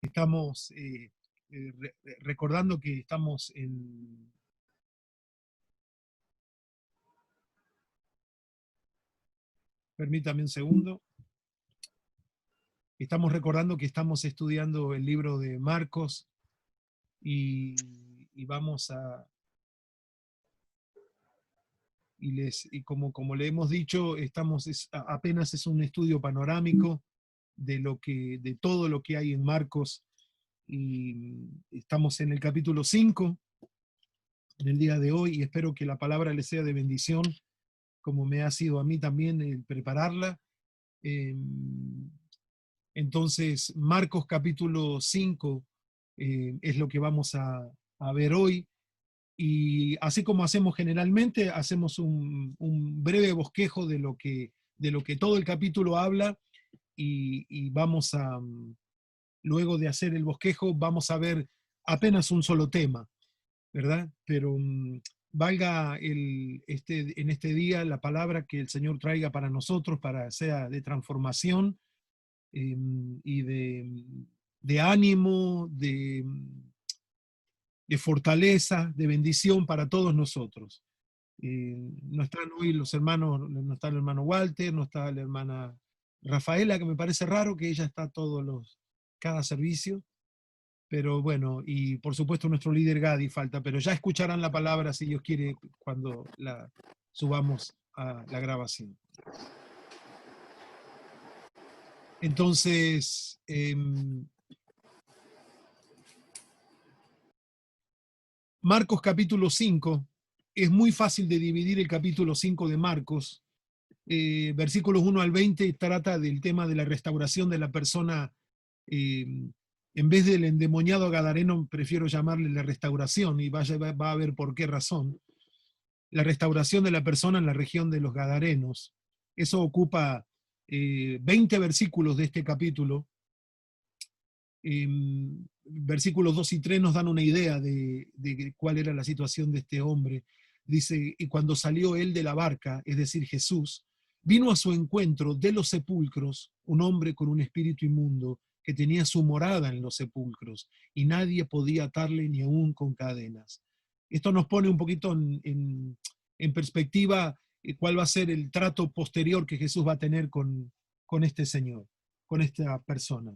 Estamos recordando que estamos permítame un segundo, estamos recordando que estamos estudiando el libro de Marcos y vamos a, y como le hemos dicho, apenas es un estudio panorámico de todo lo que hay en Marcos, y estamos en el capítulo 5 en el día de hoy, y espero que la palabra les sea de bendición, como me ha sido a mí también el prepararla. Entonces, Marcos capítulo 5 es lo que vamos a ver hoy. Y así como hacemos generalmente, hacemos un breve bosquejo de lo que todo el capítulo habla, y vamos a, luego de hacer el bosquejo, vamos a ver apenas un solo tema, ¿verdad? Pero valga en este día la palabra que el Señor traiga para nosotros, para sea de transformación, y de ánimo, de fortaleza, de bendición para todos nosotros. No están hoy los hermanos, no está el hermano Walter, no está la hermana Rafaela, que me parece raro que ella está cada servicio, pero bueno, y por supuesto nuestro líder Gadi falta, pero ya escucharán la palabra, si Dios quiere, cuando la subamos a la grabación. Entonces, Marcos capítulo 5, es muy fácil de dividir el capítulo 5 de Marcos. Versículos 1 al 20 trata del tema de la restauración de la persona. En vez del endemoniado gadareno, prefiero llamarle la restauración, y va a ver por qué razón. La restauración de la persona en la región de los Gadarenos. Eso ocupa 20 versículos de este capítulo. Versículos 2 y 3 nos dan una idea de cuál era la situación de este hombre. Dice, y cuando salió él de la barca, es decir, Jesús, vino a su encuentro de los sepulcros un hombre con un espíritu inmundo que tenía su morada en los sepulcros, y nadie podía atarle ni aún con cadenas. Esto nos pone un poquito en perspectiva cuál va a ser el trato posterior que Jesús va a tener con este señor, con esta persona.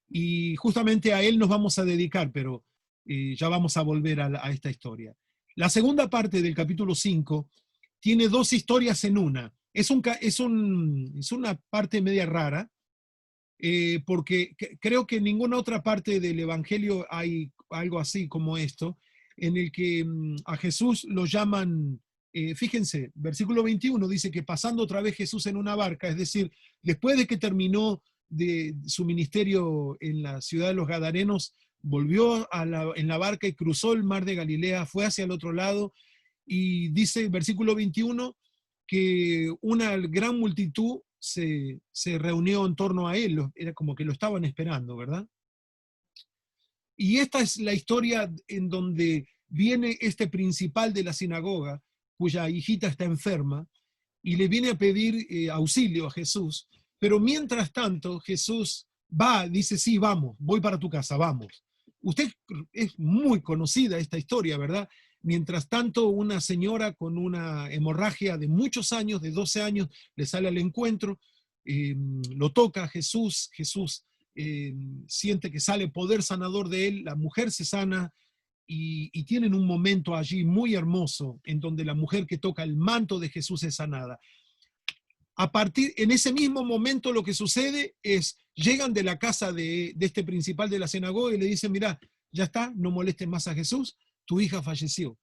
Y justamente a él nos vamos a dedicar, pero ya vamos a volver a esta historia. La segunda parte del capítulo 5 tiene dos historias en una. Es una parte media rara, porque creo que en ninguna otra parte del Evangelio hay algo así como esto, en el que a Jesús lo llaman, fíjense, versículo 21 dice que pasando otra vez Jesús en una barca, es decir, después de que terminó de su ministerio en la ciudad de los Gadarenos, volvió en la barca y cruzó el mar de Galilea, fue hacia el otro lado, y dice versículo 21 que una gran multitud se reunió en torno a él, era como que lo estaban esperando, ¿verdad? Y esta es la historia en donde viene este principal de la sinagoga, cuya hijita está enferma, y le viene a pedir auxilio a Jesús, pero mientras tanto Jesús va, dice, sí, vamos, voy para tu casa, vamos. Usted es muy conocida esta historia, ¿verdad? Mientras tanto, una señora con una hemorragia de muchos años, de 12 años, le sale al encuentro, lo toca a Jesús, Jesús siente que sale poder sanador de él, la mujer se sana, y tienen un momento allí muy hermoso en donde la mujer que toca el manto de Jesús es sanada. En ese mismo momento lo que sucede es, llegan de la casa de este principal de la sinagoga y le dicen, mira, ya está, no molestes más a Jesús, tu hija falleció.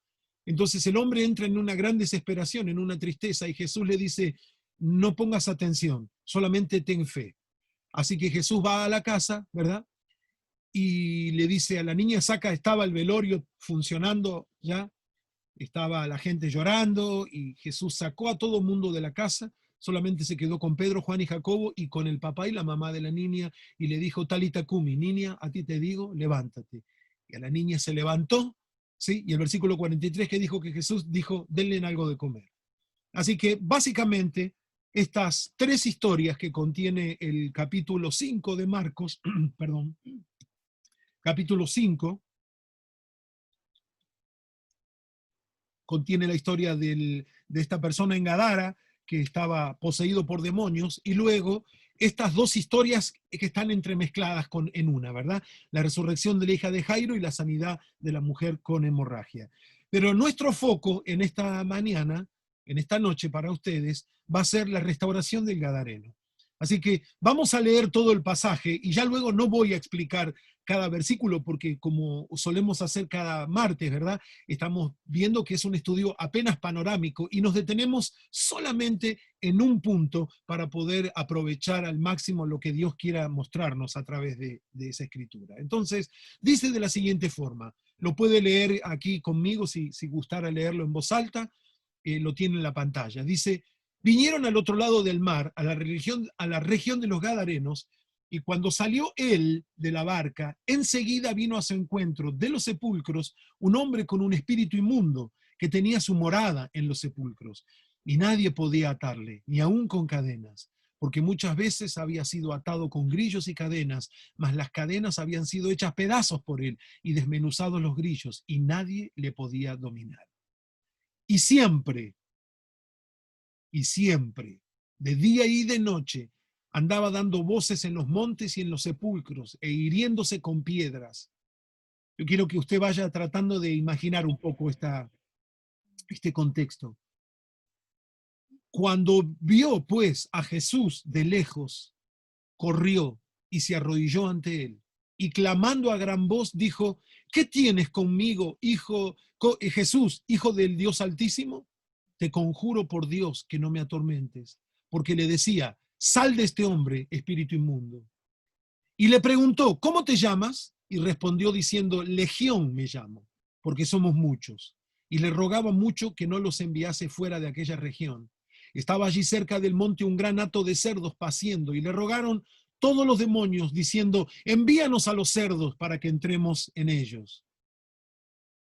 Entonces el hombre entra en una gran desesperación, en una tristeza, y Jesús le dice, no pongas atención, solamente ten fe. Así que Jesús va a la casa, ¿verdad? Y le dice a la niña, estaba el velorio funcionando ya, estaba la gente llorando, y Jesús sacó a todo mundo de la casa, solamente se quedó con Pedro, Juan y Jacobo, y con el papá y la mamá de la niña, y le dijo, Talita Kumi, niña, a ti te digo, levántate. Y a la niña se levantó, ¿sí? Y el versículo 43 que dijo que Jesús dijo, denle algo de comer. Así que básicamente estas tres historias que contiene el capítulo 5 de Marcos, perdón, capítulo 5, contiene la historia de esta persona en Gadara que estaba poseído por demonios, y luego estas dos historias que están entremezcladas en una, ¿verdad? La resurrección de la hija de Jairo y la sanidad de la mujer con hemorragia. Pero nuestro foco en esta mañana, en esta noche para ustedes, va a ser la restauración del Gadareno. Así que vamos a leer todo el pasaje y ya luego no voy a explicar cada versículo porque como solemos hacer cada martes, ¿verdad? Estamos viendo que es un estudio apenas panorámico y nos detenemos solamente en un punto para poder aprovechar al máximo lo que Dios quiera mostrarnos a través de esa escritura. Entonces, dice de la siguiente forma, lo puede leer aquí conmigo si gustara leerlo en voz alta, lo tiene en la pantalla. Dice, vinieron al otro lado del mar, a la región de los Gadarenos, y cuando salió él de la barca, enseguida vino a su encuentro de los sepulcros un hombre con un espíritu inmundo que tenía su morada en los sepulcros. Y nadie podía atarle, ni aun con cadenas, porque muchas veces había sido atado con grillos y cadenas, mas las cadenas habían sido hechas pedazos por él y desmenuzados los grillos, y nadie le podía dominar. Y siempre, de día y de noche, andaba dando voces en los montes y en los sepulcros e hiriéndose con piedras. Yo quiero que usted vaya tratando de imaginar un poco este contexto. Cuando vio pues a Jesús de lejos, corrió y se arrodilló ante él y clamando a gran voz dijo, ¿qué tienes conmigo, Jesús, hijo del Dios Altísimo? Te conjuro por Dios que no me atormentes, porque le decía, sal de este hombre, espíritu inmundo. Y le preguntó, ¿cómo te llamas? Y respondió diciendo, Legión me llamo, porque somos muchos. Y le rogaba mucho que no los enviase fuera de aquella región. Estaba allí cerca del monte un gran hato de cerdos paciendo, y le rogaron todos los demonios, diciendo, envíanos a los cerdos para que entremos en ellos.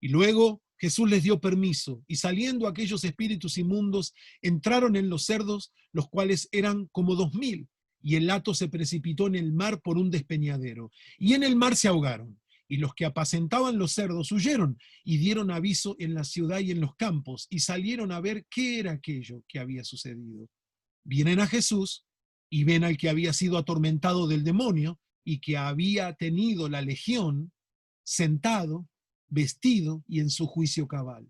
Y luego Jesús les dio permiso, y saliendo aquellos espíritus inmundos, entraron en los cerdos, los cuales eran como 2000, y el hato se precipitó en el mar por un despeñadero, y en el mar se ahogaron. Y los que apacentaban los cerdos huyeron, y dieron aviso en la ciudad y en los campos, y salieron a ver qué era aquello que había sucedido. Vienen a Jesús, y ven al que había sido atormentado del demonio, y que había tenido la legión, sentado, vestido y en su juicio cabal.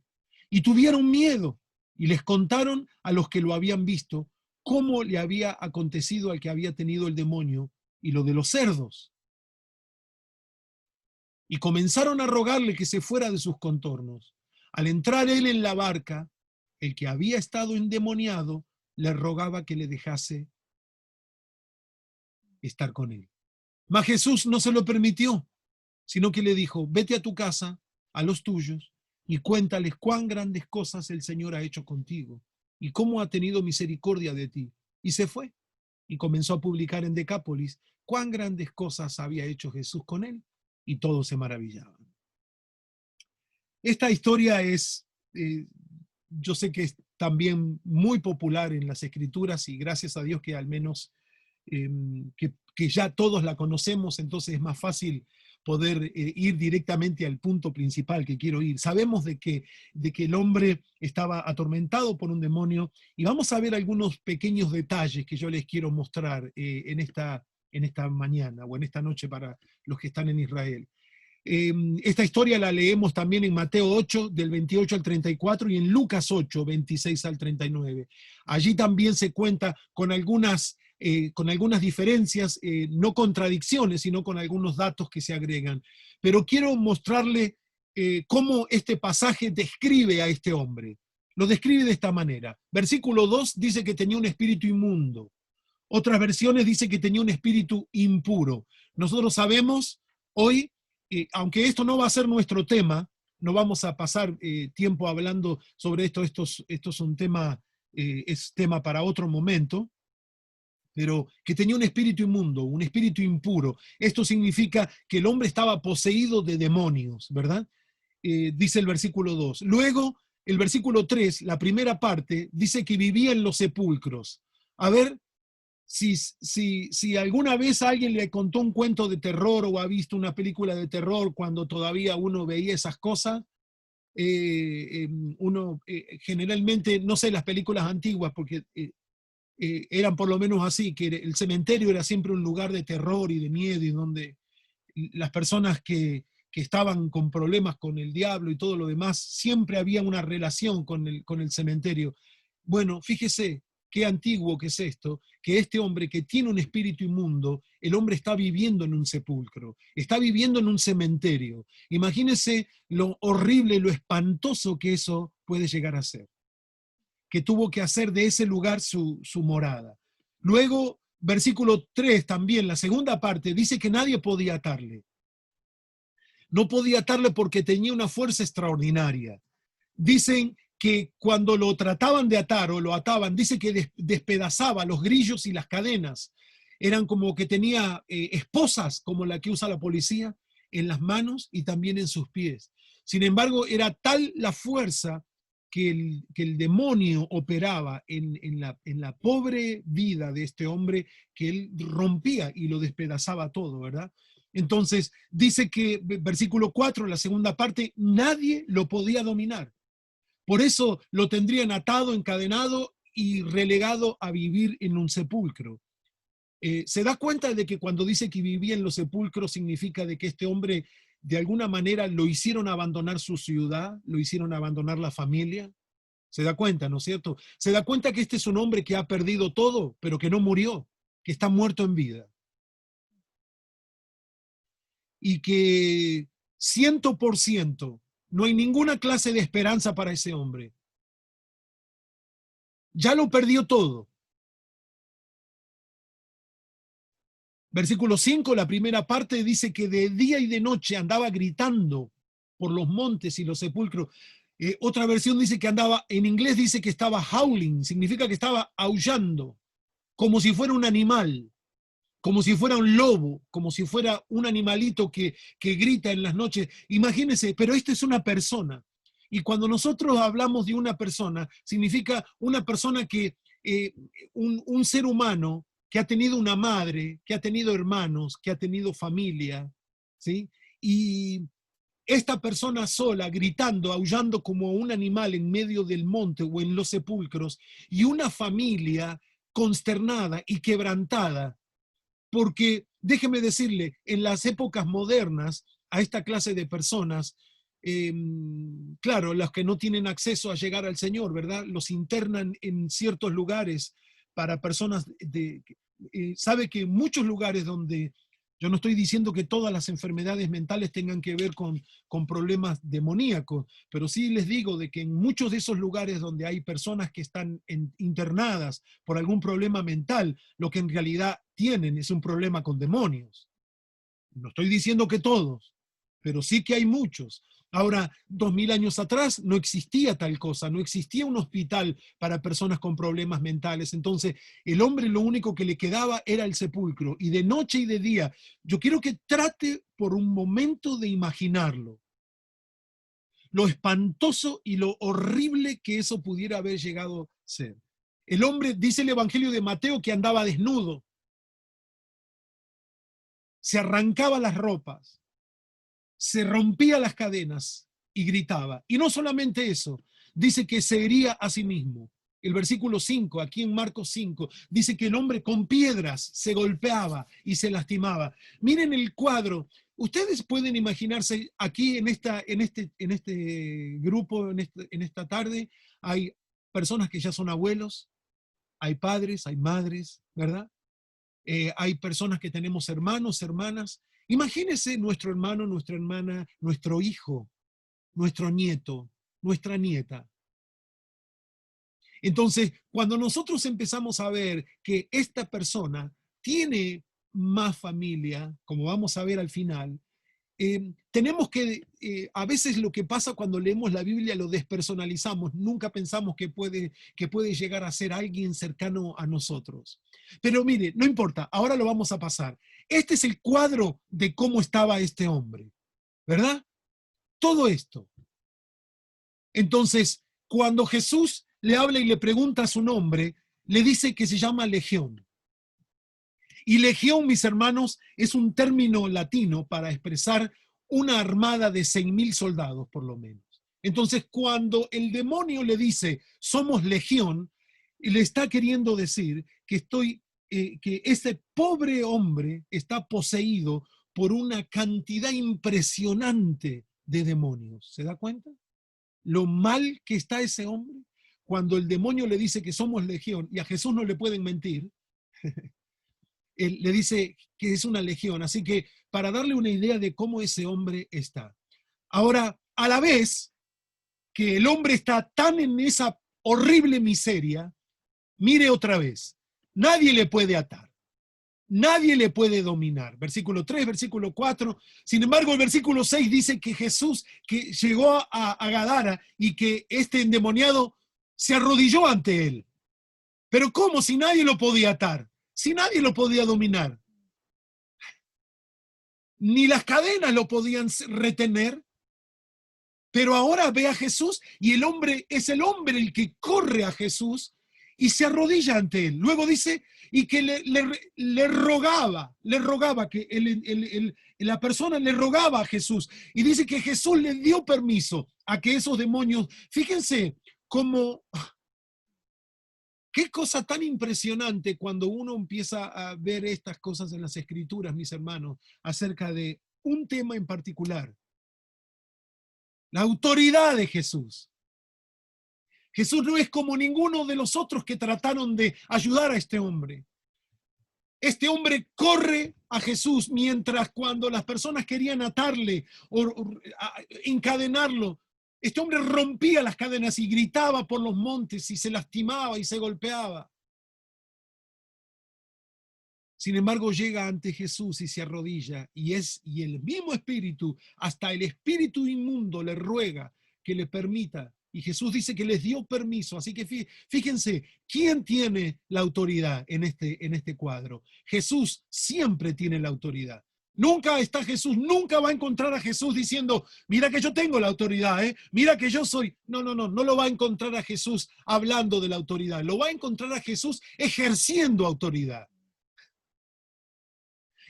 Y tuvieron miedo y les contaron a los que lo habían visto cómo le había acontecido al que había tenido el demonio y lo de los cerdos. Y comenzaron a rogarle que se fuera de sus contornos. Al entrar él en la barca, el que había estado endemoniado le rogaba que le dejase estar con él. Mas Jesús no se lo permitió, sino que le dijo, vete a tu casa, a los tuyos, y cuéntales cuán grandes cosas el Señor ha hecho contigo, y cómo ha tenido misericordia de ti. Y se fue, y comenzó a publicar en Decápolis cuán grandes cosas había hecho Jesús con él, y todos se maravillaban. Esta historia yo sé que es también muy popular en las Escrituras, y gracias a Dios que al menos que ya todos la conocemos, entonces es más fácil poder ir directamente al punto principal que quiero ir. Sabemos de que el hombre estaba atormentado por un demonio, y vamos a ver algunos pequeños detalles que yo les quiero mostrar en esta mañana o en esta noche para los que están en Israel. Esta historia la leemos también en Mateo 8, del 28 al 34, y en Lucas 8, 26 al 39. Allí también se cuenta con algunas diferencias, no contradicciones, sino con algunos datos que se agregan. Pero quiero mostrarle cómo este pasaje describe a este hombre. Lo describe de esta manera. Versículo 2 dice que tenía un espíritu inmundo. Otras versiones dicen que tenía un espíritu impuro. Nosotros sabemos hoy, aunque esto no va a ser nuestro tema, no vamos a pasar tiempo hablando sobre esto. Esto es un tema, es tema para otro momento, pero que tenía un espíritu inmundo, un espíritu impuro. Esto significa que el hombre estaba poseído de demonios, ¿verdad? Dice el versículo 2. Luego, el versículo 3, la primera parte, dice que vivía en los sepulcros. A ver, si alguna vez alguien le contó un cuento de terror o ha visto una película de terror cuando todavía uno veía esas cosas, uno generalmente, no sé, las películas antiguas, porque eran por lo menos así, que el cementerio era siempre un lugar de terror y de miedo y donde las personas que estaban con problemas con el diablo y todo lo demás, siempre había una relación con el cementerio. Bueno, fíjese qué antiguo que es esto, que este hombre que tiene un espíritu inmundo, el hombre está viviendo en un sepulcro, está viviendo en un cementerio. Imagínese lo horrible, lo espantoso que eso puede llegar a ser, que tuvo que hacer de ese lugar su morada. Luego, versículo 3 también, la segunda parte, dice que nadie podía atarle. No podía atarle porque tenía una fuerza extraordinaria. Dicen que cuando lo trataban de atar o lo ataban, dice que despedazaba los grillos y las cadenas. Eran como que tenía esposas como la que usa la policía en las manos y también en sus pies. Sin embargo, era tal la fuerza que el demonio operaba en la pobre vida de este hombre que él rompía y lo despedazaba todo, ¿verdad? Entonces, dice que, versículo 4, la segunda parte, nadie lo podía dominar. Por eso lo tendrían atado, encadenado y relegado a vivir en un sepulcro. Se da cuenta de que cuando dice que vivía en los sepulcros significa de que este hombre de alguna manera lo hicieron abandonar su ciudad, lo hicieron abandonar la familia. Se da cuenta, ¿no es cierto? Se da cuenta que este es un hombre que ha perdido todo, pero que no murió, que está muerto en vida. Y que 100% no hay ninguna clase de esperanza para ese hombre. Ya lo perdió todo. Versículo 5, la primera parte dice que de día y de noche andaba gritando por los montes y los sepulcros. Otra versión dice que andaba, en inglés dice que estaba howling, significa que estaba aullando, como si fuera un animal, como si fuera un lobo, como si fuera un animalito que grita en las noches. Imagínense, pero esto es una persona. Y cuando nosotros hablamos de una persona, significa una persona que, un ser humano que ha tenido una madre, que ha tenido hermanos, que ha tenido familia, ¿sí? Y esta persona sola, gritando, aullando como un animal en medio del monte o en los sepulcros, y una familia consternada y quebrantada, porque déjeme decirle, en las épocas modernas, a esta clase de personas, eh, claro, los que no tienen acceso a llegar al Señor, ¿verdad? Los internan en ciertos lugares para personas sabe que en muchos lugares donde, yo no estoy diciendo que todas las enfermedades mentales tengan que ver con problemas demoníacos, pero sí les digo de que en muchos de esos lugares donde hay personas que están internadas por algún problema mental, lo que en realidad tienen es un problema con demonios. No estoy diciendo que todos, pero sí que hay muchos. Ahora, 2000 años atrás no existía tal cosa, no existía un hospital para personas con problemas mentales. Entonces, el hombre lo único que le quedaba era el sepulcro. Y de noche y de día, yo quiero que trate por un momento de imaginarlo. Lo espantoso y lo horrible que eso pudiera haber llegado a ser. El hombre, dice el Evangelio de Mateo, que andaba desnudo, se arrancaba las ropas, se rompía las cadenas y gritaba. Y no solamente eso, dice que se hería a sí mismo. El versículo 5, aquí en Marcos 5, dice que el hombre con piedras se golpeaba y se lastimaba. Miren el cuadro. Ustedes pueden imaginarse aquí en este grupo, en esta tarde, hay personas que ya son abuelos, hay padres, hay madres, ¿verdad? Hay personas que tenemos hermanos, hermanas. Imagínese nuestro hermano, nuestra hermana, nuestro hijo, nuestro nieto, nuestra nieta. Entonces, cuando nosotros empezamos a ver que esta persona tiene más familia, como vamos a ver al final, tenemos que, a veces lo que pasa cuando leemos la Biblia lo despersonalizamos, nunca pensamos que puede llegar a ser alguien cercano a nosotros. Pero mire, no importa, ahora lo vamos a pasar. Este es el cuadro de cómo estaba este hombre, ¿verdad? Todo esto. Entonces, cuando Jesús le habla y le pregunta su nombre, le dice que se llama Legión. Y legión, mis hermanos, es un término latino para expresar una armada de 6.000 soldados, por lo menos. Entonces, cuando el demonio le dice, somos legión, le está queriendo decir que ese pobre hombre está poseído por una cantidad impresionante de demonios. ¿Se da cuenta? Lo mal que está ese hombre. Cuando el demonio le dice que somos legión y a Jesús no le pueden mentir, él le dice que es una legión. Así que para darle una idea de cómo ese hombre está. Ahora, a la vez que el hombre está tan en esa horrible miseria, mire otra vez, nadie le puede atar. Nadie le puede dominar. Versículo 3, versículo 4. Sin embargo, el versículo 6 dice que Jesús que llegó a Gadara y que este endemoniado se arrodilló ante él. Pero ¿cómo? Si nadie lo podía atar, si nadie lo podía dominar. Ni las cadenas lo podían retener. Pero ahora ve a Jesús y el hombre es el hombre el que corre a Jesús y se arrodilla ante él. Luego dice, y que le rogaba que la persona le rogaba a Jesús. Y dice que Jesús le dio permiso a que esos demonios, fíjense cómo, qué cosa tan impresionante cuando uno empieza a ver estas cosas en las Escrituras, mis hermanos, acerca de un tema en particular. La autoridad de Jesús. Jesús no es como ninguno de los otros que trataron de ayudar a este hombre. Este hombre corre a Jesús mientras cuando las personas querían atarle o encadenarlo, este hombre rompía las cadenas y gritaba por los montes y se lastimaba y se golpeaba. Sin embargo, llega ante Jesús y se arrodilla y el mismo espíritu, hasta el espíritu inmundo le ruega que le permita. Y Jesús dice que les dio permiso. Así que fíjense, ¿quién tiene la autoridad en este cuadro? Jesús siempre tiene la autoridad. Nunca está Jesús, nunca va a encontrar a Jesús diciendo, mira que yo tengo la autoridad, mira que yo soy. No lo va a encontrar a Jesús hablando de la autoridad. Lo va a encontrar a Jesús ejerciendo autoridad.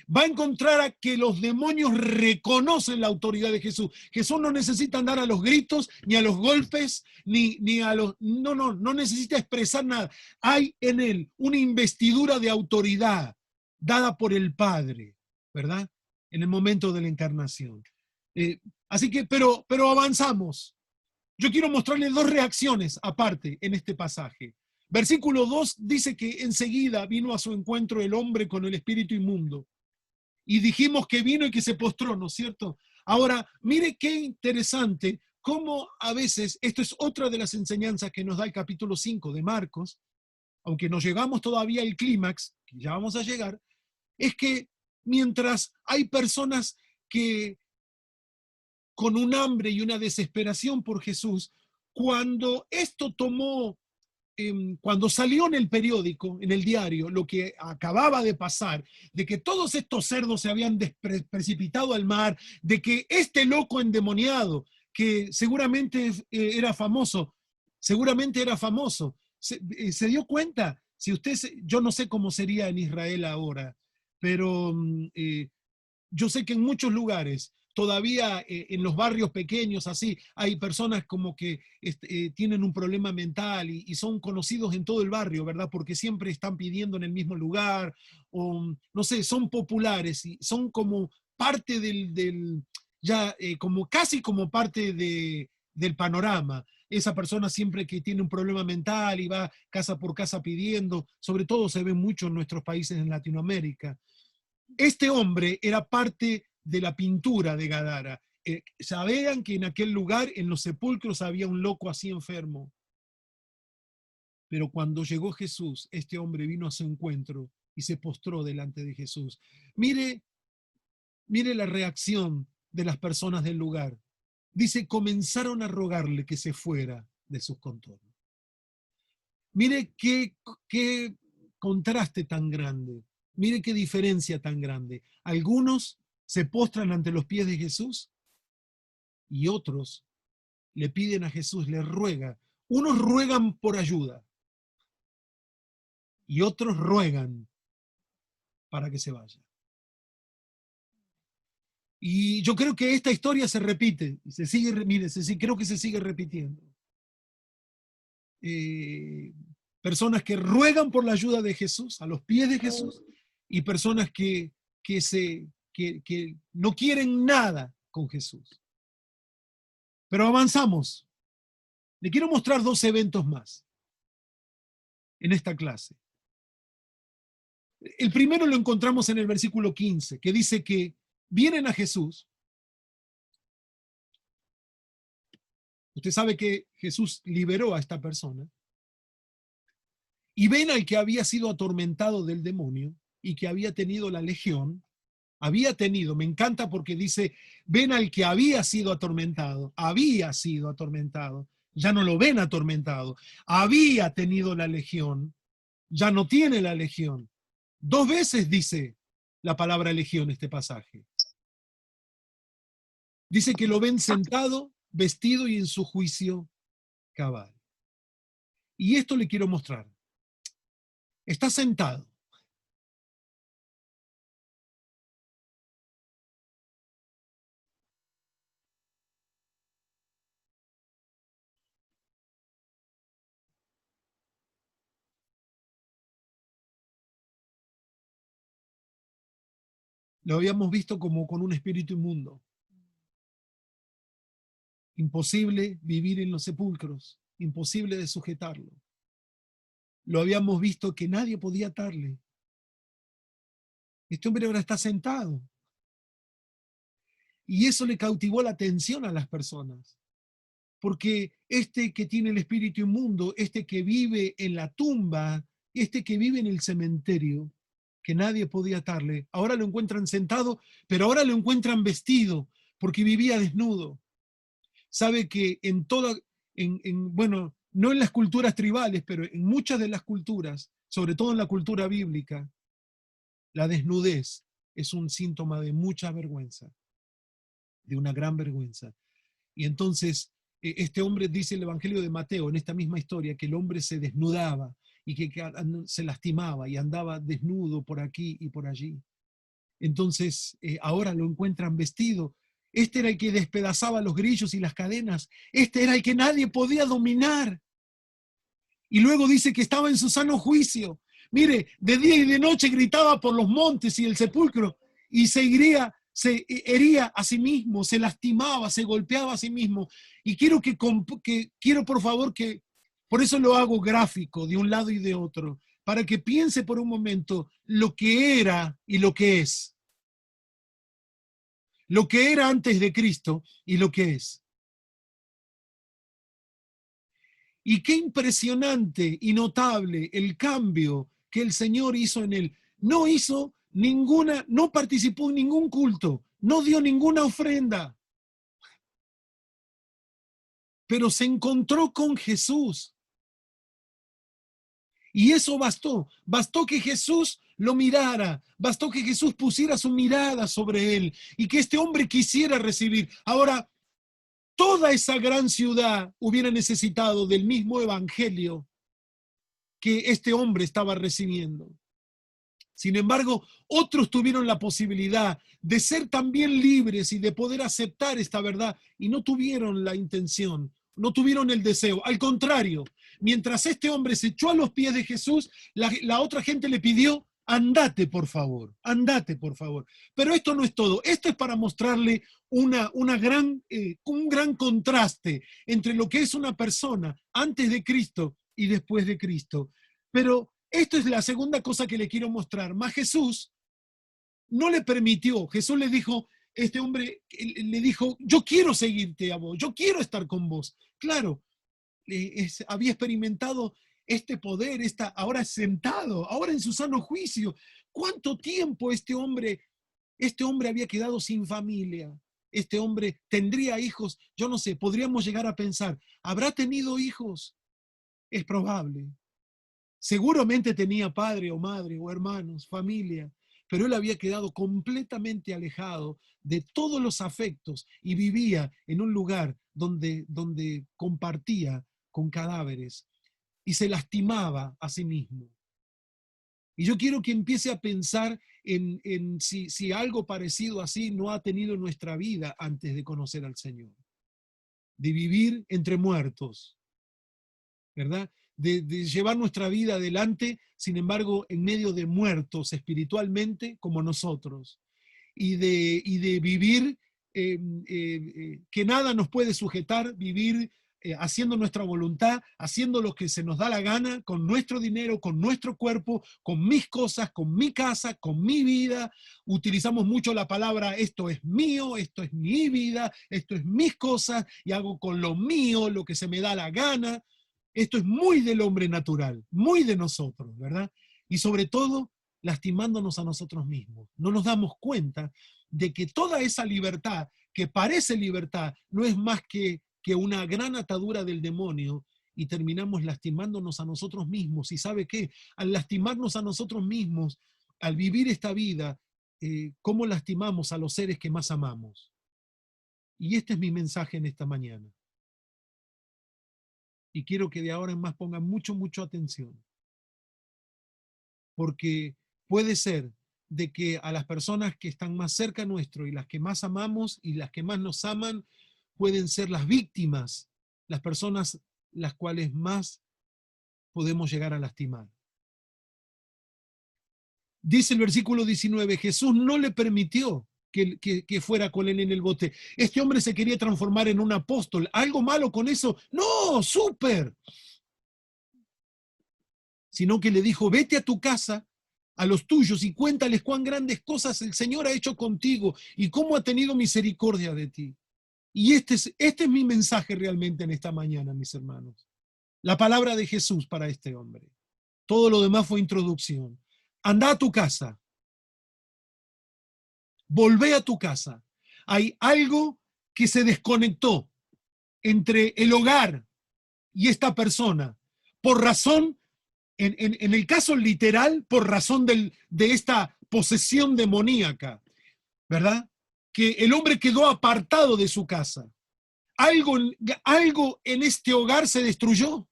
Va a encontrar a que los demonios reconocen la autoridad de Jesús. Jesús no necesita andar a los gritos, ni a los golpes, ni a los... No necesita expresar nada. Hay en él una investidura de autoridad dada por el Padre, ¿verdad? En el momento de la encarnación. Así que, pero avanzamos. Yo quiero mostrarles dos reacciones aparte en este pasaje. Versículo 2 dice que enseguida vino a su encuentro el hombre con el espíritu inmundo. Y dijimos que vino y que se postró, ¿no es cierto? Ahora, mire qué interesante cómo a veces, esto es otra de las enseñanzas que nos da el capítulo 5 de Marcos, aunque no llegamos todavía al clímax, que ya vamos a llegar, es que mientras hay personas que con un hambre y una desesperación por Jesús, cuando esto tomó... cuando salió en el periódico, en el diario, lo que acababa de pasar, de que todos estos cerdos se habían precipitado al mar, de que este loco endemoniado, que seguramente era famoso, se dio cuenta. Si usted, yo no sé cómo sería en Israel ahora, pero yo sé que en muchos lugares, todavía en los barrios pequeños así, hay personas como que tienen un problema mental y son conocidos en todo el barrio, ¿verdad? Porque siempre están pidiendo en el mismo lugar, o no sé, son populares y son como parte como casi como parte del panorama. Esa persona siempre que tiene un problema mental y va casa por casa pidiendo, sobre todo se ve mucho en nuestros países en Latinoamérica. Este hombre era parte de la pintura de Gadara. Sabían que en aquel lugar, en los sepulcros, había un loco así enfermo. Pero cuando llegó Jesús, este hombre vino a su encuentro y se postró delante de Jesús. Mire la reacción de las personas del lugar. Dice, comenzaron a rogarle que se fuera de sus contornos. Mire qué contraste tan grande. Mire qué diferencia tan grande. Algunos se postran ante los pies de Jesús y otros le piden a Jesús, le ruega. Unos ruegan por ayuda y otros ruegan para que se vaya. Y yo creo que esta historia se repite, se sigue, mire, creo que se sigue repitiendo. Personas que ruegan por la ayuda de Jesús, a los pies de Jesús, y personas que no quieren nada con Jesús. Pero avanzamos. Le quiero mostrar 2 eventos más en esta clase. El primero lo encontramos en el versículo 15, que dice que vienen a Jesús. Usted sabe que Jesús liberó a esta persona. Y ven al que había sido atormentado del demonio y que había tenido la legión. Me encanta porque dice, ven al que había sido atormentado, ya no lo ven atormentado, había tenido la legión, ya no tiene la legión. 2 veces dice la palabra legión este pasaje. Dice que lo ven sentado, vestido y en su juicio cabal. Y esto le quiero mostrar. Está sentado. Lo habíamos visto como con un espíritu inmundo. Imposible vivir en los sepulcros, imposible de sujetarlo. Lo habíamos visto que nadie podía atarle. Este hombre ahora está sentado. Y eso le cautivó la atención a las personas. Porque este que tiene el espíritu inmundo, este que vive en la tumba, este que vive en el cementerio, que nadie podía atarle, ahora lo encuentran sentado, pero ahora lo encuentran vestido, porque vivía desnudo. Sabe que bueno, no en las culturas tribales, pero en muchas de las culturas, sobre todo en la cultura bíblica, la desnudez es un síntoma de mucha vergüenza, de una gran vergüenza. Y entonces, este hombre, dice el Evangelio de Mateo, en esta misma historia, que el hombre se desnudaba y que se lastimaba y andaba desnudo por aquí y por allí. Entonces, ahora lo encuentran vestido. Este era el que despedazaba los grillos y las cadenas. Este era el que nadie podía dominar. Y luego dice que estaba en su sano juicio. Mire, de día y de noche gritaba por los montes y el sepulcro y se hería a sí mismo, se lastimaba, se golpeaba a sí mismo. Y quiero por favor que, por eso lo hago gráfico de un lado y de otro, para que piense por un momento lo que era y lo que es. Lo que era antes de Cristo y lo que es. Y qué impresionante y notable el cambio que el Señor hizo en él. No participó en ningún culto, no dio ninguna ofrenda, pero se encontró con Jesús. Y eso bastó que Jesús lo mirara, bastó que Jesús pusiera su mirada sobre él y que este hombre quisiera recibir. Ahora, toda esa gran ciudad hubiera necesitado del mismo evangelio que este hombre estaba recibiendo. Sin embargo, otros tuvieron la posibilidad de ser también libres y de poder aceptar esta verdad y no tuvieron la intención, no tuvieron el deseo. Al contrario, mientras este hombre se echó a los pies de Jesús, la otra gente le pidió, andate por favor, andate por favor. Pero esto no es todo, esto es para mostrarle un gran contraste entre lo que es una persona antes de Cristo y después de Cristo. Pero esto es la segunda cosa que le quiero mostrar. Más Jesús no le permitió, Jesús le dijo, este hombre le dijo, yo quiero seguirte a vos, yo quiero estar con vos. Claro, había experimentado este poder, ahora sentado, ahora en su sano juicio. ¿Cuánto tiempo este hombre había quedado sin familia? Este hombre tendría hijos, yo no sé, podríamos llegar a pensar, ¿habrá tenido hijos? Es probable. Seguramente tenía padre o madre o hermanos, familia, pero él había quedado completamente alejado de todos los afectos y vivía en un lugar donde compartía con cadáveres y se lastimaba a sí mismo. Y yo quiero que empiece a pensar si algo parecido así no ha tenido nuestra vida antes de conocer al Señor. De vivir entre muertos, ¿verdad? De llevar nuestra vida adelante, sin embargo, en medio de muertos espiritualmente como nosotros. Y de vivir que nada nos puede sujetar, vivir haciendo nuestra voluntad, haciendo lo que se nos da la gana, con nuestro dinero, con nuestro cuerpo, con mis cosas, con mi casa, con mi vida. Utilizamos mucho la palabra, esto es mío, esto es mi vida, esto es mis cosas, y hago con lo mío lo que se me da la gana. Esto es muy del hombre natural, muy de nosotros, ¿verdad? Y sobre todo, lastimándonos a nosotros mismos. No nos damos cuenta de que toda esa libertad, que parece libertad, no es más que una gran atadura del demonio, y terminamos lastimándonos a nosotros mismos. ¿Y sabe qué? Al lastimarnos a nosotros mismos, al vivir esta vida, ¿cómo lastimamos a los seres que más amamos? Y este es mi mensaje en esta mañana. Y quiero que de ahora en más pongan mucho atención. Porque puede ser de que a las personas que están más cerca nuestro y las que más amamos y las que más nos aman pueden ser las víctimas, las personas las cuales más podemos llegar a lastimar. Dice el versículo 19, Jesús no le permitió que fuera con él en el bote. Este hombre se quería transformar en un apóstol. ¿Algo malo con eso? No, súper. Sino que le dijo, vete a tu casa, a los tuyos, y cuéntales cuán grandes cosas el Señor ha hecho contigo y cómo ha tenido misericordia de ti. Y este es mi mensaje realmente en esta mañana, mis hermanos. La palabra de Jesús para este hombre. Todo lo demás fue introducción. Anda a tu casa. Volvé a tu casa. Hay algo que se desconectó entre el hogar y esta persona por razón, en el caso literal, por razón de esta posesión demoníaca, ¿verdad? Que el hombre quedó apartado de su casa. Algo en este hogar se destruyó.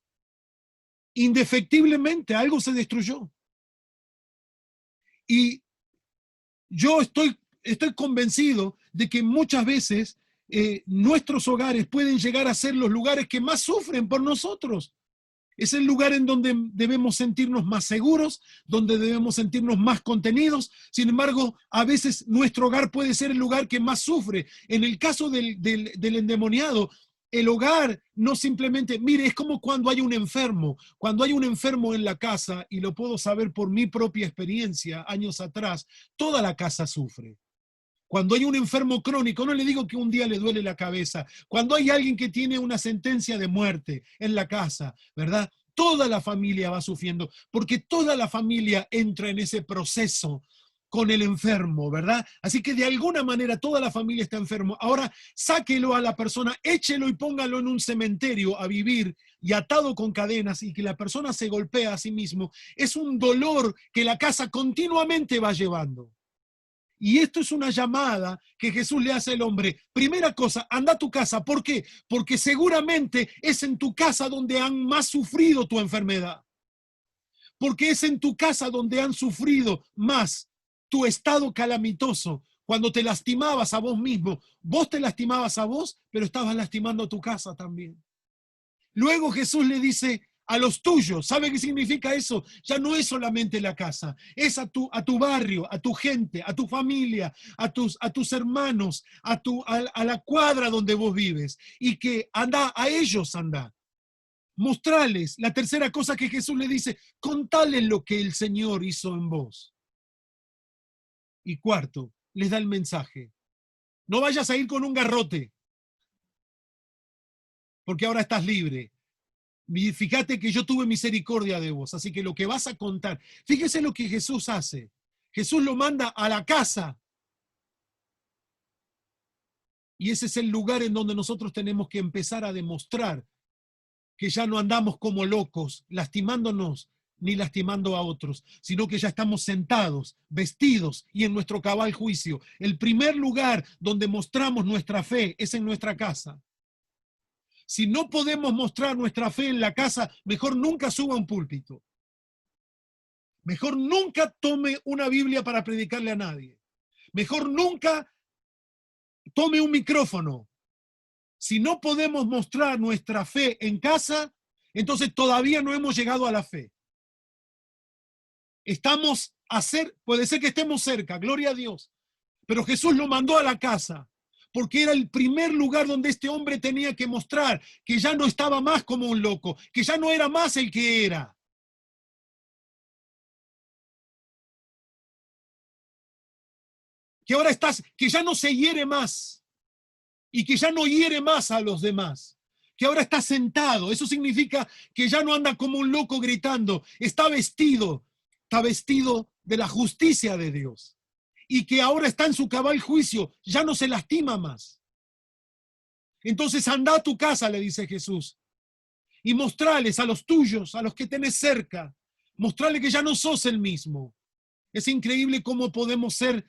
Indefectiblemente, algo se destruyó. Y yo estoy convencido de que muchas veces nuestros hogares pueden llegar a ser los lugares que más sufren por nosotros. Es el lugar en donde debemos sentirnos más seguros, donde debemos sentirnos más contenidos. Sin embargo, a veces nuestro hogar puede ser el lugar que más sufre. En el caso del endemoniado, el hogar no simplemente, mire, es como cuando hay un enfermo. Cuando hay un enfermo en la casa, y lo puedo saber por mi propia experiencia años atrás, toda la casa sufre. Cuando hay un enfermo crónico, no le digo que un día le duele la cabeza, cuando hay alguien que tiene una sentencia de muerte en la casa, ¿verdad? Toda la familia va sufriendo, porque toda la familia entra en ese proceso con el enfermo, ¿verdad? Así que de alguna manera toda la familia está enfermo. Ahora sáquelo a la persona, échelo y póngalo en un cementerio a vivir y atado con cadenas, y que la persona se golpea a sí mismo. Es un dolor que la casa continuamente va llevando. Y esto es una llamada que Jesús le hace al hombre. Primera cosa, anda a tu casa. ¿Por qué? Porque seguramente es en tu casa donde han más sufrido tu enfermedad. Porque es en tu casa donde han sufrido más tu estado calamitoso. Cuando te lastimabas a vos mismo, vos te lastimabas a vos, pero estabas lastimando a tu casa también. Luego Jesús le dice a los tuyos. ¿Sabe qué significa eso? Ya no es solamente la casa, es a tu barrio, a tu gente, a tu familia, a tus hermanos, a la cuadra donde vos vives. Y que anda, a ellos anda. Mostrales. La tercera cosa que Jesús le dice, contales lo que el Señor hizo en vos. Y cuarto, les da el mensaje. No vayas a ir con un garrote, porque ahora estás libre. Fíjate que yo tuve misericordia de vos, así que lo que vas a contar, fíjese lo que Jesús hace. Jesús lo manda a la casa. Y ese es el lugar en donde nosotros tenemos que empezar a demostrar que ya no andamos como locos, lastimándonos ni lastimando a otros, sino que ya estamos sentados, vestidos y en nuestro cabal juicio. El primer lugar donde mostramos nuestra fe es en nuestra casa. Si no podemos mostrar nuestra fe en la casa, mejor nunca suba a un púlpito. Mejor nunca tome una Biblia para predicarle a nadie. Mejor nunca tome un micrófono. Si no podemos mostrar nuestra fe en casa, entonces todavía no hemos llegado a la fe. Puede ser que estemos cerca, gloria a Dios, pero Jesús lo mandó a la casa, porque era el primer lugar donde este hombre tenía que mostrar que ya no estaba más como un loco, que ya no era más el que era. Que ya no se hiere más y que ya no hiere más a los demás. Que ahora está sentado. Eso significa que ya no anda como un loco gritando. Está vestido de la justicia de Dios. Y que ahora está en su cabal juicio. Ya no se lastima más. Entonces anda a tu casa, le dice Jesús, y mostrales a los tuyos, a los que tenés cerca, mostrarle que ya no sos el mismo. Es increíble cómo podemos ser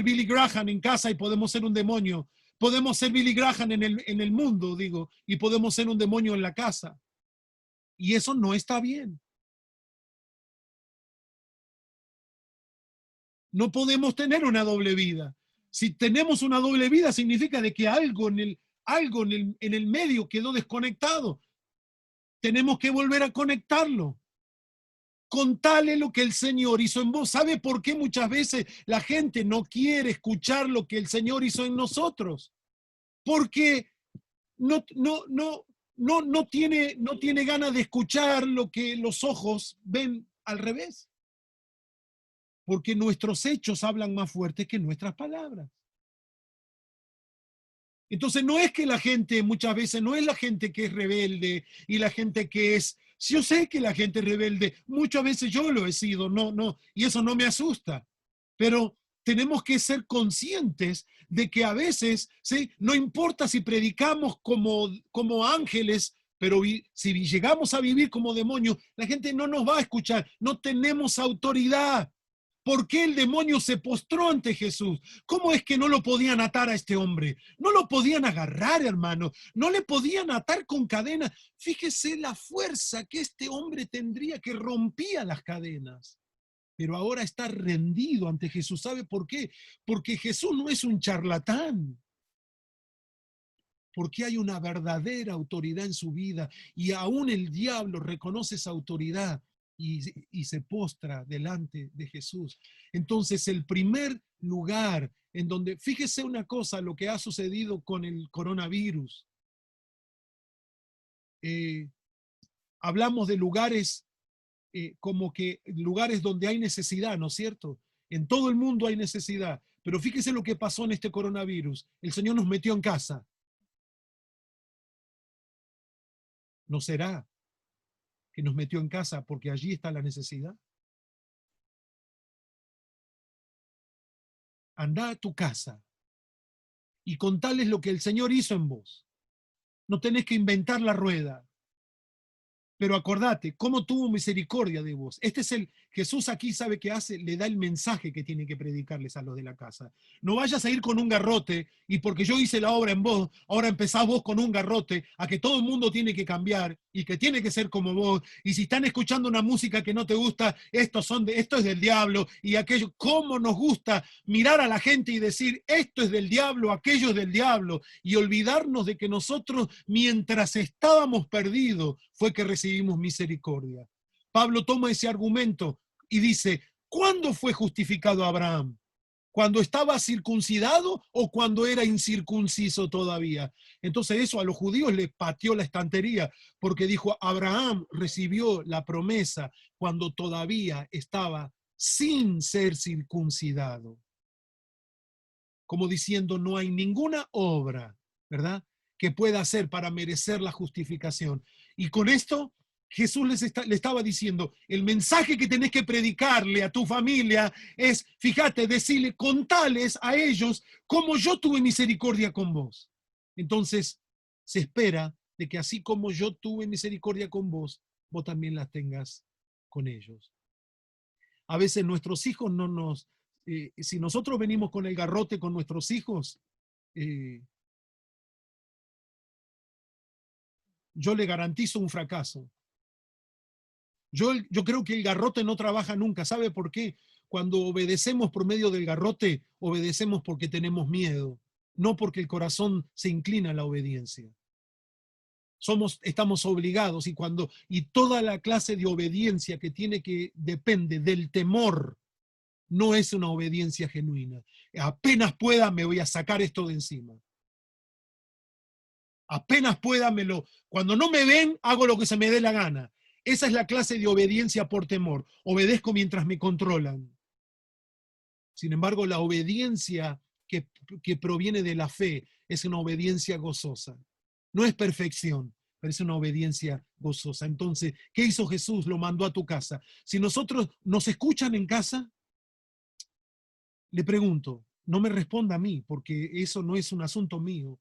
Billy Graham en casa y podemos ser un demonio. Podemos ser Billy Graham en el mundo, digo, y podemos ser un demonio en la casa. Y eso no está bien. No podemos tener una doble vida. Si tenemos una doble vida, significa de que algo en el medio quedó desconectado. Tenemos que volver a conectarlo. Contale lo que el Señor hizo en vos. ¿Sabe por qué muchas veces la gente no quiere escuchar lo que el Señor hizo en nosotros? Porque no tiene ganas de escuchar lo que los ojos ven al revés. Porque nuestros hechos hablan más fuerte que nuestras palabras. Entonces no es que la gente, muchas veces, no es la gente que es rebelde y la gente que es... Yo sé que la gente es rebelde, muchas veces yo lo he sido, y eso no me asusta. Pero tenemos que ser conscientes de que a veces, ¿sí? No importa si predicamos como ángeles, pero si llegamos a vivir como demonios, la gente no nos va a escuchar, no tenemos autoridad. ¿Por qué el demonio se postró ante Jesús? ¿Cómo es que no lo podían atar a este hombre? No lo podían agarrar, hermano. No le podían atar con cadenas. Fíjese la fuerza que este hombre tendría, que rompía las cadenas. Pero ahora está rendido ante Jesús. ¿Sabe por qué? Porque Jesús no es un charlatán. Porque hay una verdadera autoridad en su vida y aún el diablo reconoce esa autoridad y se postra delante de Jesús. Entonces, el primer lugar en donde, fíjese una cosa, lo que ha sucedido con el coronavirus. Hablamos de lugares como que lugares donde hay necesidad, ¿no es cierto? En todo el mundo hay necesidad. Pero fíjese lo que pasó en este coronavirus. El Señor nos metió en casa. ¿No será que nos metió en casa porque allí está la necesidad? Anda a tu casa y contales lo que el Señor hizo en vos. No tenés que inventar la rueda. Pero acordate, cómo tuvo misericordia de vos. Este es Jesús aquí sabe qué hace, le da el mensaje que tiene que predicarles a los de la casa. No vayas a ir con un garrote y porque yo hice la obra en vos, ahora empezás vos con un garrote a que todo el mundo tiene que cambiar y que tiene que ser como vos. Y si están escuchando una música que no te gusta, esto es del diablo y aquello. ¿Cómo nos gusta mirar a la gente y decir esto es del diablo, aquello es del diablo? Y olvidarnos de que nosotros, mientras estábamos perdidos, fue que recibimos misericordia. Pablo toma ese argumento y dice, ¿cuándo fue justificado Abraham? ¿Cuando estaba circuncidado o cuando era incircunciso todavía? Entonces eso a los judíos les pateó la estantería, porque dijo, Abraham recibió la promesa cuando todavía estaba sin ser circuncidado. Como diciendo, no hay ninguna obra, ¿verdad?, que pueda hacer para merecer la justificación. Y con esto Jesús le estaba diciendo, el mensaje que tenés que predicarle a tu familia es, fíjate, decirle, contales a ellos cómo yo tuve misericordia con vos. Entonces, se espera de que así como yo tuve misericordia con vos, vos también las tengas con ellos. A veces nuestros hijos no nos... si nosotros venimos con el garrote con nuestros hijos, yo le garantizo un fracaso. Yo creo que el garrote no trabaja nunca. ¿Sabe por qué? Cuando obedecemos por medio del garrote, obedecemos porque tenemos miedo, no porque el corazón se inclina a la obediencia. Estamos obligados y toda la clase de obediencia depende del temor, no es una obediencia genuina. Apenas pueda me voy a sacar esto de encima. Apenas pueda cuando no me ven, hago lo que se me dé la gana. Esa es la clase de obediencia por temor. Obedezco mientras me controlan. Sin embargo, la obediencia que proviene de la fe es una obediencia gozosa. No es perfección, pero es una obediencia gozosa. Entonces, ¿qué hizo Jesús? Lo mandó a tu casa. Si nosotros nos escuchan en casa, le pregunto, no me responda a mí, porque eso no es un asunto mío.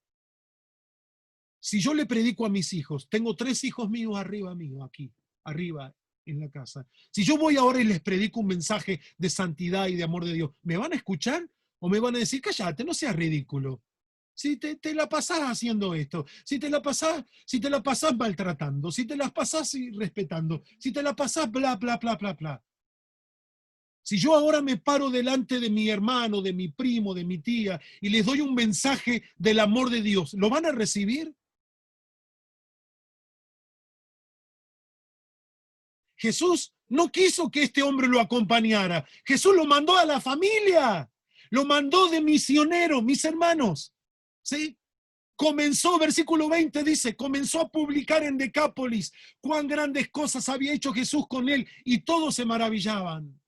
Si yo le predico a mis hijos, tengo 3 hijos míos arriba mío, aquí, arriba en la casa. Si yo voy ahora y les predico un mensaje de santidad y de amor de Dios, ¿me van a escuchar? ¿O me van a decir, cállate, no seas ridículo? Si te la pasás haciendo esto, si te la pasás maltratando, si te la pasás irrespetando, si te la pasás bla, bla, bla, bla, bla. Si yo ahora me paro delante de mi hermano, de mi primo, de mi tía, y les doy un mensaje del amor de Dios, ¿lo van a recibir? Jesús no quiso que este hombre lo acompañara. Jesús lo mandó a la familia. Lo mandó de misionero, mis hermanos. ¿Sí? Comenzó, versículo 20 dice, comenzó a publicar en Decápolis cuán grandes cosas había hecho Jesús con él y todos se maravillaban.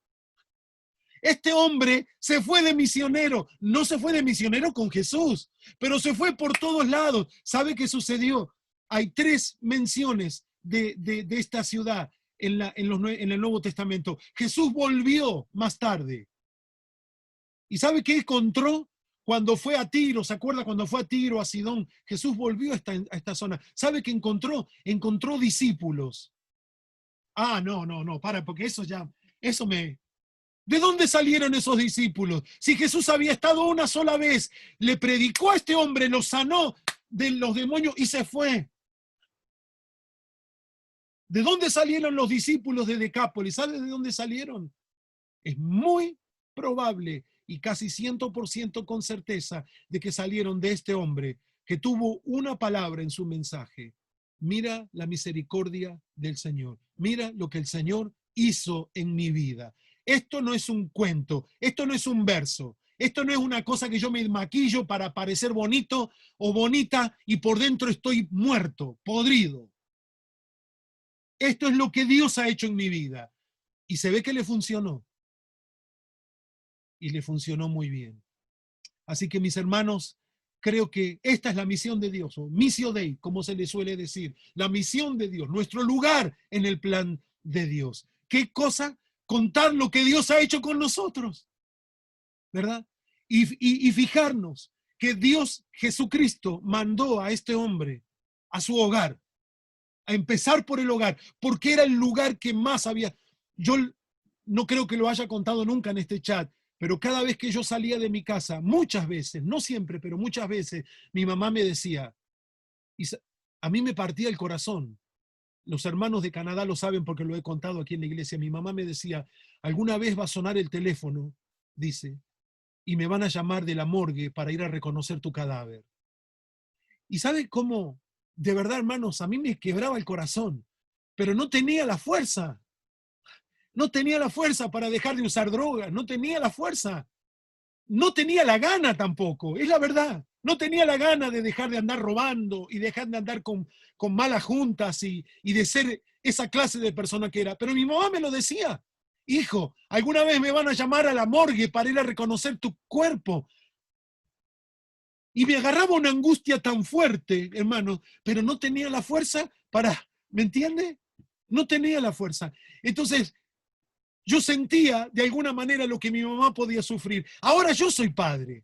Este hombre se fue de misionero, no se fue de misionero con Jesús, pero se fue por todos lados. ¿Sabe qué sucedió? Hay 3 menciones de esta ciudad en el Nuevo Testamento. Jesús volvió más tarde. ¿Y sabe qué encontró? Cuando fue a Tiro, ¿se acuerda cuando fue a Tiro, a Sidón? Jesús volvió a esta zona. ¿Sabe qué encontró? Encontró discípulos. No, porque eso me... ¿De dónde salieron esos discípulos? Si Jesús había estado una sola vez, le predicó a este hombre, lo sanó de los demonios y se fue. ¿De dónde salieron los discípulos de Decápolis? ¿Sabe de dónde salieron? Es muy probable y casi 100% con certeza de que salieron de este hombre que tuvo una palabra en su mensaje. Mira la misericordia del Señor. Mira lo que el Señor hizo en mi vida. Esto no es un cuento, esto no es un verso, esto no es una cosa que yo me maquillo para parecer bonito o bonita y por dentro estoy muerto, podrido. Esto es lo que Dios ha hecho en mi vida. Y se ve que le funcionó. Y le funcionó muy bien. Así que mis hermanos, creo que esta es la misión de Dios, o Missio Dei, como se le suele decir, la misión de Dios, nuestro lugar en el plan de Dios. ¿Qué cosa? Contar lo que Dios ha hecho con nosotros, ¿verdad? Y fijarnos que Dios, Jesucristo, mandó a este hombre a su hogar, a empezar por el hogar, porque era el lugar que más había. Yo no creo que lo haya contado nunca en este chat, pero cada vez que yo salía de mi casa, muchas veces, no siempre, pero muchas veces, mi mamá me decía, y a mí me partía el corazón. Los hermanos de Canadá lo saben porque lo he contado aquí en la iglesia. Mi mamá me decía, alguna vez va a sonar el teléfono, dice, y me van a llamar de la morgue para ir a reconocer tu cadáver. ¿Y sabe cómo? De verdad, hermanos, a mí me quebraba el corazón, pero no tenía la fuerza. No tenía la fuerza para dejar de usar drogas, no tenía la fuerza. No tenía la gana tampoco, es la verdad. No tenía la gana de dejar de andar robando y dejar de andar con malas juntas y de ser esa clase de persona que era. Pero mi mamá me lo decía. Hijo, alguna vez me van a llamar a la morgue para ir a reconocer tu cuerpo. Y me agarraba una angustia tan fuerte, hermano, pero no tenía la fuerza para, ¿me entiende? No tenía la fuerza. Entonces, yo sentía de alguna manera lo que mi mamá podía sufrir. Ahora yo soy padre.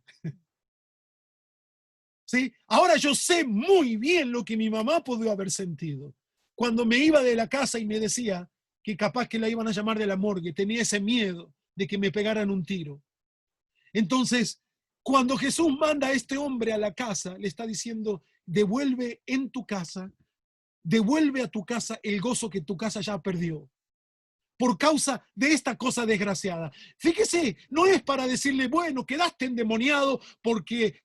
¿Sí? Ahora yo sé muy bien lo que mi mamá pudo haber sentido. Cuando me iba de la casa y me decía que capaz que la iban a llamar de la morgue, tenía ese miedo de que me pegaran un tiro. Entonces, cuando Jesús manda a este hombre a la casa, le está diciendo, devuelve en tu casa, devuelve a tu casa el gozo que tu casa ya perdió. por causa de esta cosa desgraciada. Fíjese, no es para decirle, bueno, quedaste endemoniado porque,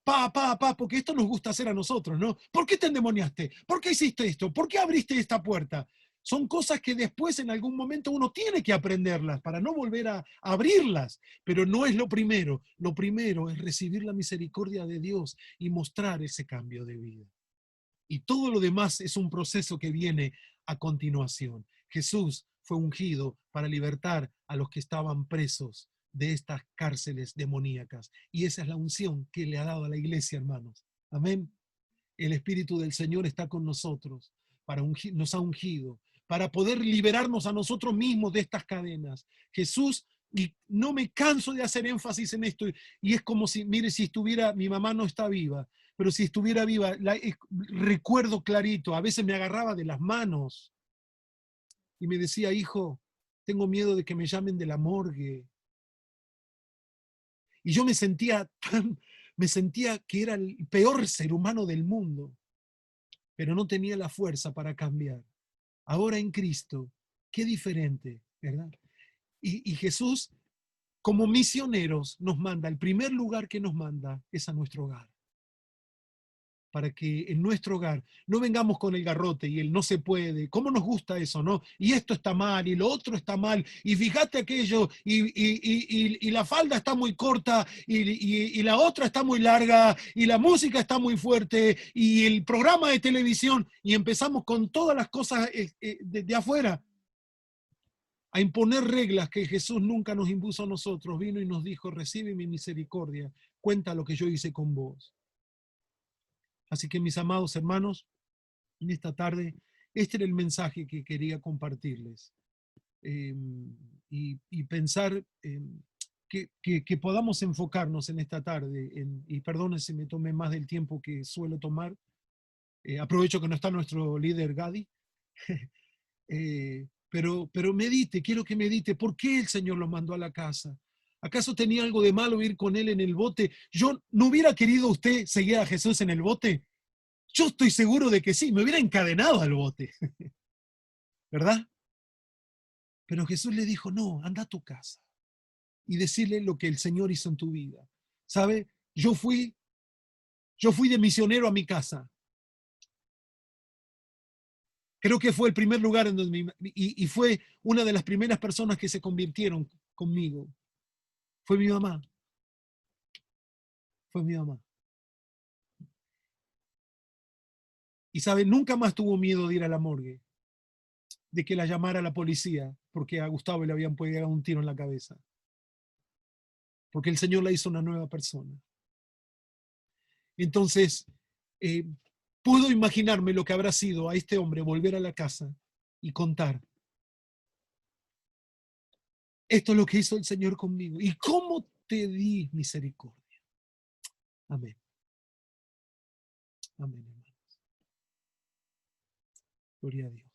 porque esto nos gusta hacer a nosotros, ¿no? ¿Por qué te endemoniaste? ¿Por qué hiciste esto? ¿Por qué abriste esta puerta? Son cosas que después en algún momento uno tiene que aprenderlas para no volver a abrirlas, pero no es lo primero. Lo primero es recibir la misericordia de Dios y mostrar ese cambio de vida. Y todo lo demás es un proceso que viene a continuación. Jesús fue ungido para libertar a los que estaban presos de estas cárceles demoníacas. Y esa es la unción que le ha dado a la iglesia, hermanos. Amén. El Espíritu del Señor está con nosotros, nos ha ungido, para poder liberarnos a nosotros mismos de estas cadenas. Jesús, y no me canso de hacer énfasis en esto, y es como si, mire, si estuviera, mi mamá no está viva, pero si estuviera viva, recuerdo clarito, a veces me agarraba de las manos y me decía, hijo, tengo miedo de que me llamen de la morgue. Y yo me sentía que era el peor ser humano del mundo, pero no tenía la fuerza para cambiar. Ahora en Cristo, qué diferente, ¿verdad? Y Jesús, como misioneros, nos manda, el primer lugar que nos manda es a nuestro hogar. Para que en nuestro hogar no vengamos con el garrote y el no se puede. ¿Cómo nos gusta eso, no? Y esto está mal, y lo otro está mal, y fíjate aquello, y la falda está muy corta, y la otra está muy larga, y la música está muy fuerte, y el programa de televisión, y empezamos con todas las cosas de afuera a imponer reglas que Jesús nunca nos impuso a nosotros. Vino y nos dijo, recibe mi misericordia, cuenta lo que yo hice con vos. Así que mis amados hermanos, en esta tarde, este era el mensaje que quería compartirles. Y pensar que podamos enfocarnos en esta tarde, y perdone si me tomé más del tiempo que suelo tomar, aprovecho que no está nuestro líder Gadi, pero medite, quiero que medite, ¿por qué el Señor lo mandó a la casa? ¿Acaso tenía algo de malo ir con él en el bote? ¿Yo no hubiera querido usted seguir a Jesús en el bote? Yo estoy seguro de que sí, me hubiera encadenado al bote, ¿verdad? Pero Jesús le dijo, no, anda a tu casa y decirle lo que el Señor hizo en tu vida. ¿Sabe? Yo fui de misionero a mi casa. Creo que fue el primer lugar en donde y fue una de las primeras personas que se convirtieron conmigo. Fue mi mamá. Fue mi mamá. Y sabe, nunca más tuvo miedo de ir a la morgue, de que la llamara la policía, porque a Gustavo le habían podido dar un tiro en la cabeza. Porque el Señor la hizo una nueva persona. Entonces, eh, puedo imaginarme lo que habrá sido a este hombre volver a la casa y contar. Esto es lo que hizo el Señor conmigo. ¿Y cómo te di misericordia? Amén. Amén, hermanos. Gloria a Dios.